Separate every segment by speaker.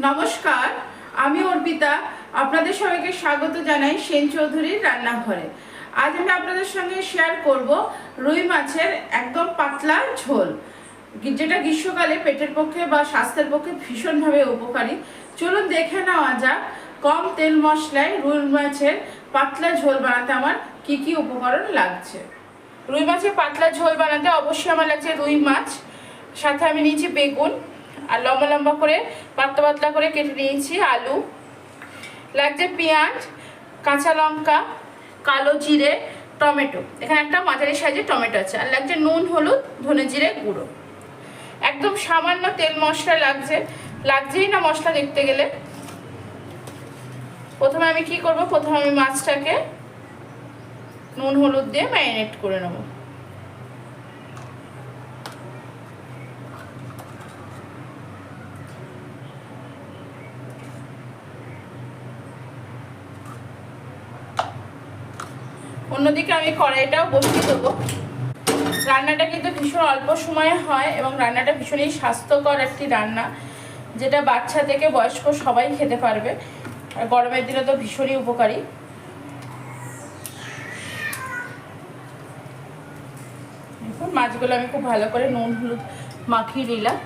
Speaker 1: নমস্কার, আমি অর্পিতা। আপনাদের সবাইকে স্বাগত জানাই সেন চৌধুরীর রান্নাঘরে। আজ আমি আপনাদের সঙ্গে শেয়ার করব রুই মাছের একদম পাতলা ঝোল, যেটা গ্রীষ্মকালে পেটের পক্ষে বা স্বাস্থ্যের পক্ষে ভীষণভাবে উপকারী। চলুন দেখে নেওয়া যাক কম তেল মশলায় রুই মাছের পাতলা ঝোল বানাতে আমার কি কি উপকরণ লাগছে। রুই মাছের পাতলা ঝোল বানাতে অবশ্যই আমার লাগছে রুই মাছ, সাথে আমি নিয়েছি বেগুন, আর লম্বা লম্বা করে পাতলা পাতলা করে কেটে নিয়েছি আলু, লাগছে পেঁয়াজ, কাঁচা লঙ্কা, কালো জিরে, টমেটো, এখানে একটা মাঝারি সাইজের টমেটো আছে, আর লাগছে নুন, হলুদ, ধনে জিরে গুঁড়ো। একদম সামান্য তেল মশলা লাগছেই না মশলা দেখতে গেলে। প্রথমে আমি কি করব, প্রথমে আমি মাছটাকে নুন হলুদ দিয়ে ম্যারিনেট করে নেব। অন্যদিকে আমি কড়াইটাও বসিয়ে দেবো। রান্নাটা কিন্তু ভীষণ অল্প সময়ে হয় এবং রান্নাটা ভীষণই স্বাস্থ্যকর একটি রান্না, যেটা বাচ্চা থেকে বয়স্ক সবাই খেতে পারবে, আর গরমের দিনে তো ভীষণই উপকারী। দেখুন মাছগুলো আমি খুব ভালো করে নুন হলুদ মাখিয়ে নিলাম।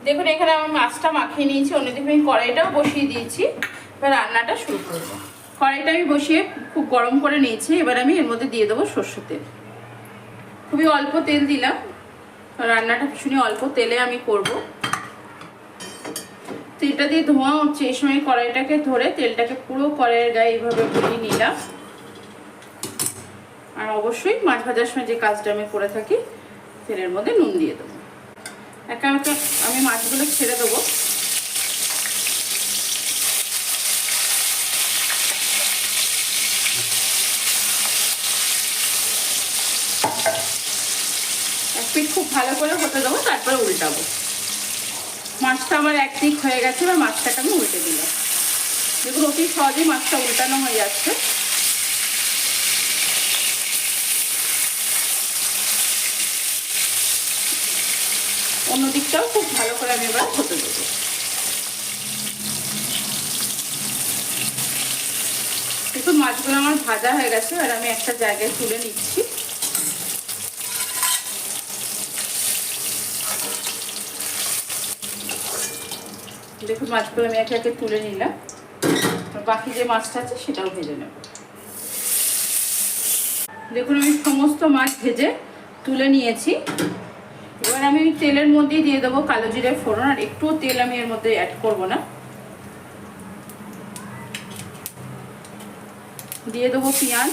Speaker 1: দেখুন এখানে আমি মাছটা মাখিয়ে নিয়েছি, অন্যদিকে আমি কড়াইটাও বসিয়ে দিয়েছি। এবার রান্নাটা শুরু করব। কড়াইটা আমি বসিয়ে খুব গরম করে নিয়েছি। এবার আমি এর মধ্যে দিয়ে দেবো সরষের তেল। খুবই অল্প তেল দিলাম, রান্নাটা ভীষণই অল্প তেলে আমি করব। তেলটা দিয়ে ধোঁয়া উঠছে, এই সময় কড়াইটাকে ধরে তেলটাকে পুরো কড়াইয়ের গায়ে এইভাবে ভরিয়ে নিলাম। আর অবশ্যই মাছ ভাজার সময় যে কাজটা আমি করে থাকি, তেলের মধ্যে নুন দিয়ে দেবো। একে একে আমি মাছগুলো ছেড়ে দেবো। এক পিঠ খুব ভালো করে হতে দেবো, তারপরে উল্টাবো। মাছটা আমার এক দিক হয়ে গেছে, এবার মাছটাকে আমি উল্টে দিলাম। দেখুন অতি সহজেই মাছটা উল্টানো হয়ে যাচ্ছে। অন্য দিকটাও খুব ভালো করে আমি এবার হতে দেবো। দেখুন মাছগুলো আমার ভাজা হয়ে গেছে, আর আমি একটা জায়গায় তুলে নিচ্ছি। দেখুন মাছগুলো আমি একে একে তুলে নিলাম, বাকি যে মাছটা আছে সেটাও ভেজে নেব। দেখুন আমি সমস্ত মাছ ভেজে তুলে নিয়েছি। এবার আমি তেলের মধ্যেই দিয়ে দেবো কালো জিরে ফোড়ন, আর একটুও তেল আমি এর মধ্যে অ্যাড করব না। দিয়ে দেবো পেঁয়াজ,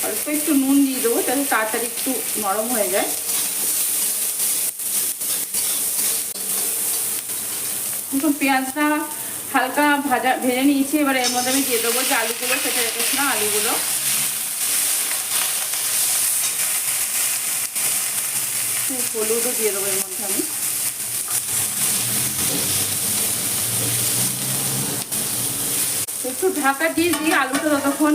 Speaker 1: অল্প একটু নুন দিয়ে দেবো যাতে তাড়াতাড়ি একটু নরম হয়ে যায়। দেখুন পেঁয়াজটা হালকা ভেজে নিয়েছি। এবার এর মধ্যে আমি দিয়ে দেবো যে আলুগুলো কেটে রেখেছিলাম, আলুগুলো। হলুদও দিয়ে দেবো এর মধ্যে আমি। একটু ঢাকা দিয়ে দিয়ে আলুটা ততক্ষণ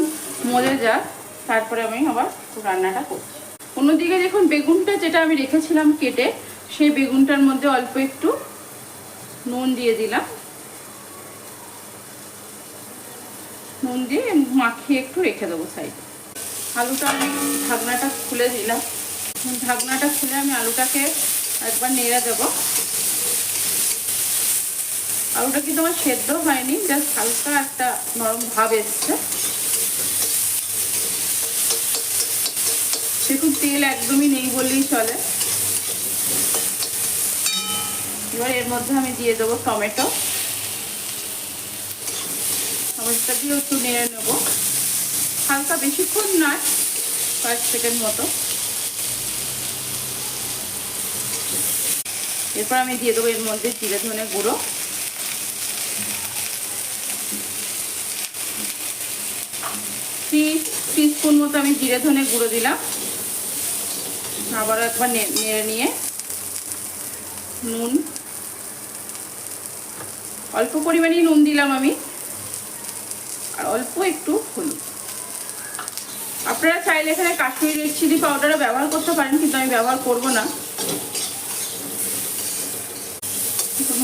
Speaker 1: মজে যায়, তারপরে আমি আবার রান্নাটা করছি। অন্যদিকে দেখুন বেগুনটা যেটা আমি রেখেছিলাম কেটে, সেই বেগুনটার মধ্যে অল্প একটু নুন দিয়ে দিলাম। নুন দিয়ে মাখিয়ে একটু রেখে দেবো সাইডে। আলুটা আমি ঢাকনাটা খুলে দিলাম। ঢাকনাটা খুলে আমি আলুটাকে একবার নেড়ে দেবো। আলুটা কিন্তু আমার সেদ্ধ হয়নি, জাস্ট হালকা একটা নরম ভাব এসছে। দেখুন তেল একদমই নেই বললেই চলে। এবার এর মধ্যে আমি দিয়ে দেবো টমেটো। টমেটোটা দিয়ে একটু নেড়ে নেবো, হালকা, বেশিক্ষণ নয়, কয়েক সেকেন্ড মতো। এরপর আমি দিয়ে দেবো এর মধ্যে জিরে ধনে গুঁড়ো, টিস্পুন মতো আমি জিরে ধনে গুঁড়ো দিলাম। আবার একবার নেড়ে নিয়ে নুন, অল্প পরিমাণেই নুন দিলাম আমি। আর অল্প একটু হলুদ। আপনারা চাইলে এখানে কাশ্মীরি রেড চিলি পাউডারও ব্যবহার করতে পারেন, কিন্তু আমি ব্যবহার করব না।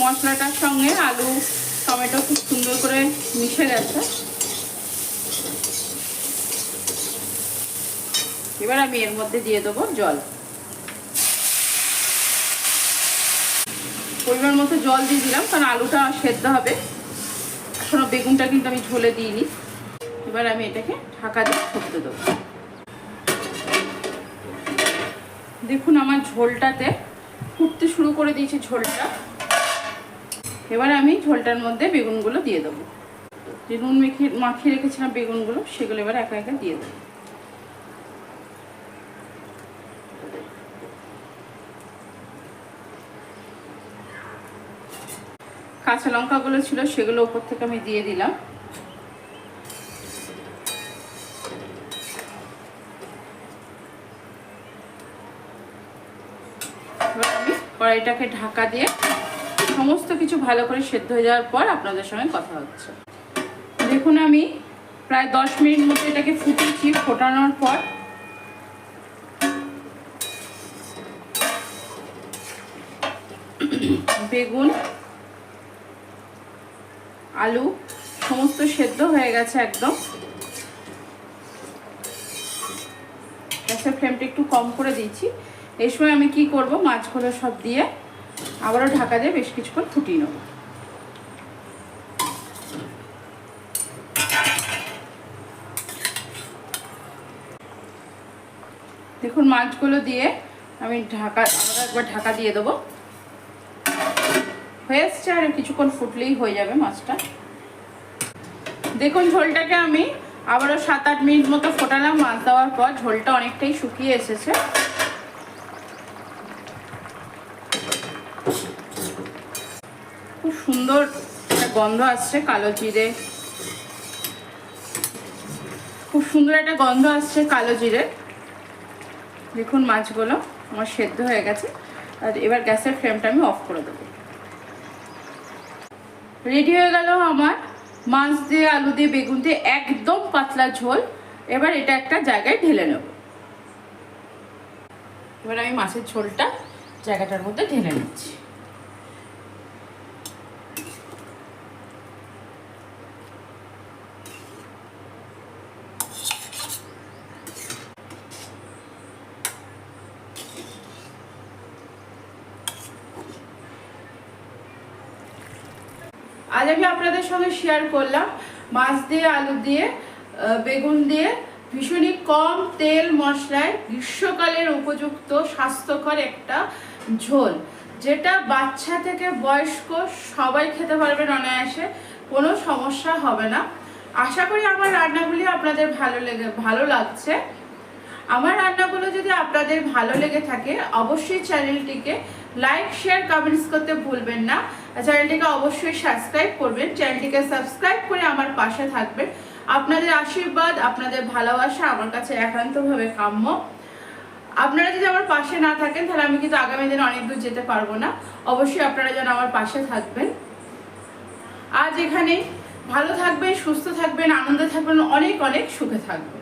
Speaker 1: মশলাটার সঙ্গে আলু টমেটো খুব সুন্দর করে মিশে গেছে। এবার আমি এর মধ্যে দিয়ে দেবো জল। পরিমাণ মতো জল দিয়ে দিলাম, কারণ আলুটা সেদ্ধ হবে। এখনো বেগুনটা কিন্তু আমি ঝোলে দিইনি। এবার আমি এটাকে ঢাকা দিয়ে ফুটতে দেবো। দেখুন আমার ঝোলটাতে ফুটতে শুরু করে দিয়েছি ঝোলটা। এবার আমি ঝোলটার মধ্যে বেগুনগুলো দিয়ে দেবো। যে নুন মাখিয়ে রেখেছিলাম বেগুনগুলো, সেগুলো এবার একা একা দিয়ে দেবো। কাঁচা লঙ্কাগুলো ছিল সেগুলো উপর থেকে আমি দিয়ে দিলাম। এবার আমি কড়াইটাকে ঢাকা দিয়ে সমস্ত কিছু ভালো করে সেদ্ধ হয়ে যাওয়ার পর আপনাদের সঙ্গে কথা হচ্ছে। দেখুন আমি প্রায় 10 মিনিট মতো এটাকে ফুটিয়েছি। ফোটানোর পর বেগুন আলু সমস্ত সেদ্ধ হয়ে গেছে একদম। গ্যাসের ফ্লেমটা একটু কম করে দিয়েছি। এই সময় আমি কি করব, মাছগুলো সব দিয়ে আবারও ঢাকা দিয়ে বেশ কিছুক্ষণ ফুটিয়ে নেব। দেখুন মাছগুলো দিয়ে আমি আবারও একবার ঢাকা দিয়ে দেবো। হয়ে এসছে, আর কিছুক্ষণ ফুটলেই হয়ে যাবে মাছটা। দেখুন ঝোলটাকে আমি আবারও 7-8 মিনিট মতো ফোটালাম। মাছ দেওয়ার পর ঝোলটা অনেকটাই শুকিয়ে এসেছে। খুব সুন্দর একটা গন্ধ আসছে কালো জিরে, খুব সুন্দর একটা গন্ধ আসছে কালো জিরে। দেখুন মাছগুলো আমার সেদ্ধ হয়ে গেছে। আর এবার গ্যাসের ফ্লেমটা আমি অফ করে দেবো। রেডি হয়ে গেল আমার মাছ দিয়ে আলু দিয়ে বেগুন দিয়ে একদম পাতলা ঝোল। এবার এটা একটা জায়গায় ঢেলে নেব। এবার আমি মাছের ঝোলটা জায়গাটার মধ্যে ঢেলে নিচ্ছি। আজ আমি আপনাদের সঙ্গে শেয়ার করলাম মাছ দিয়ে আলু দিয়ে বেগুন দিয়ে ভীষণই কম তেল মশলায় গ্রীষ্মকালের উপযুক্ত স্বাস্থ্যকর একটা ঝোল, যেটা বাচ্চা থেকে বয়স্ক সবাই খেতে পারবেন অনায়াসে, কোনো সমস্যা হবে না। আশা করি আমার রান্নাগুলি আপনাদের ভালো লাগছে। আমার রান্নাগুলো যদি আপনাদের ভালো লেগে থাকে অবশ্যই চ্যানেলটিকে লাইক শেয়ার কমেন্টস করতে ভুলবেন না। চ্যানেলটিকে অবশ্যই সাবস্ক্রাইব করবেন। চ্যানেলটিকে সাবস্ক্রাইব করে আমার পাশে থাকবেন। আপনাদের আশীর্বাদ আপনাদের ভালোবাসা আমার কাছে একান্তভাবে কাম্য। আপনারা যদি আমার পাশে না থাকেন তাহলে আমি কিন্তু আগামী দিনে অনেক দূর যেতে পারবো না। অবশ্যই আপনারা যেন আমার পাশে থাকবেন। আজ এখানে ভালো থাকবেন, সুস্থ থাকবেন, আনন্দে থাকবেন, অনেক অনেক সুখে থাকবেন।